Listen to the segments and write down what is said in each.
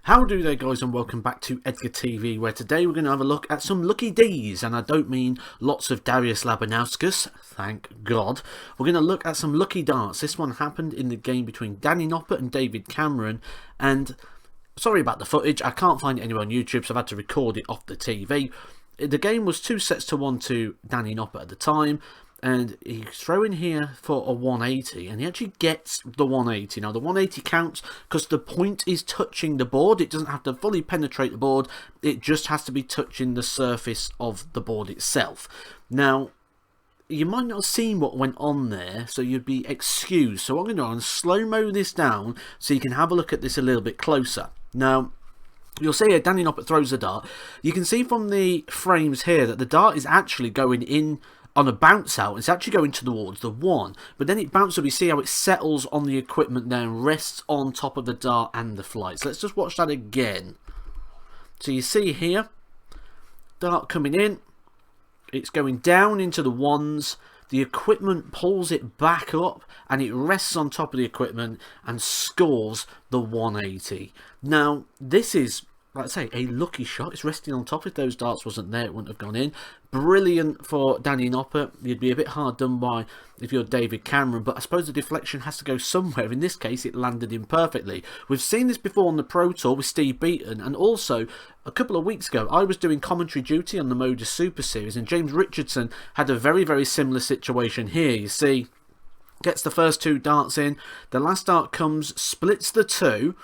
How do they, guys, and welcome back to Edgar TV, where today we're going to have a look at some lucky Ds, and I don't mean lots of Darius Labanauskas, thank God. We're going to look at some lucky darts. This one happened in the game between Danny Noppert and David Cameron, and sorry about the footage, I can't find it anywhere on YouTube, so I've had to record it off the TV. The game was 2-1 to Danny Noppert at the time, and he's throwing here for a 180, and he actually gets the 180. Now, the 180 counts because the point is touching the board. It doesn't have to fully penetrate the board. It just has to be touching the surface of the board itself. Now, you might not have seen what went on there, so you'd be excused. So what I'm going to do is slow-mo this down so you can have a look at this a little bit closer. Now, you'll see here Danny Noppert throws the dart. You can see from the frames here that the dart is actually going in on a bounce out. It's actually going towards the one, but then it bounces. We see how it settles on the equipment there and rests on top of the dart and the flight. So let's just watch that again. So you see here, dart coming in, it's going down into the ones. The equipment pulls it back up and it rests on top of the equipment and scores the 180. Now, this is, like I say, a lucky shot. It's resting on top. If those darts wasn't there, it wouldn't have gone in. Brilliant for Danny Noppert. You'd be a bit hard done by if you're David Cameron, but I suppose the deflection has to go somewhere. In this case, it landed in perfectly. We've seen this before on the Pro Tour with Steve Beaton, and also a couple of weeks ago, I was doing commentary duty on the Modus Super Series, and James Richardson had a very, very similar situation here. You see, gets the first two darts in. The last dart comes, splits the two,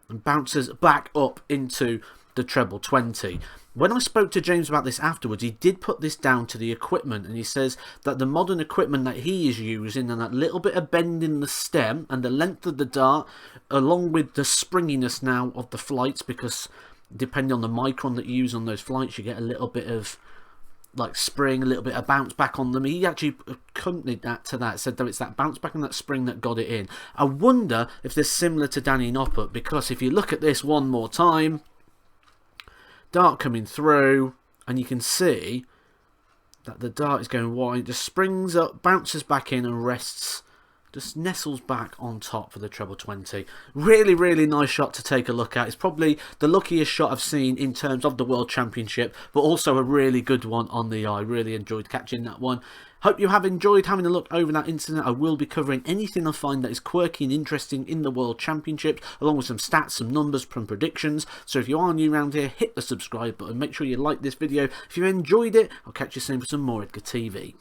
and bounces back up into the treble 20. When I spoke to James about this afterwards, he did put this down to the equipment, and he says that the modern equipment that he is using and that little bit of bend in the stem and the length of the dart, along with the springiness now of the flights, because depending on the micron that you use on those flights, you get a little bit of like spring, a little bit of bounce back on them. He actually accompanied that to that, said that it's that bounce back and that spring that got it in. I wonder if they're similar to Danny Noppert, because if you look at this one more time, dart coming through, and you can see that the dart is going wide, just springs up, bounces back in and rests, just nestles back on top for the treble 20. Really, really nice shot to take a look at. It's probably the luckiest shot I've seen in terms of the World Championship, but also a really good one on the eye. Really enjoyed catching that one. Hope you have enjoyed having a look over that incident. I will be covering anything I find that is quirky and interesting in the World Championships, along with some stats, some numbers, some predictions. So if you are new around here, hit the subscribe button. Make sure you like this video. If you enjoyed it, I'll catch you soon for some more Edgar TV.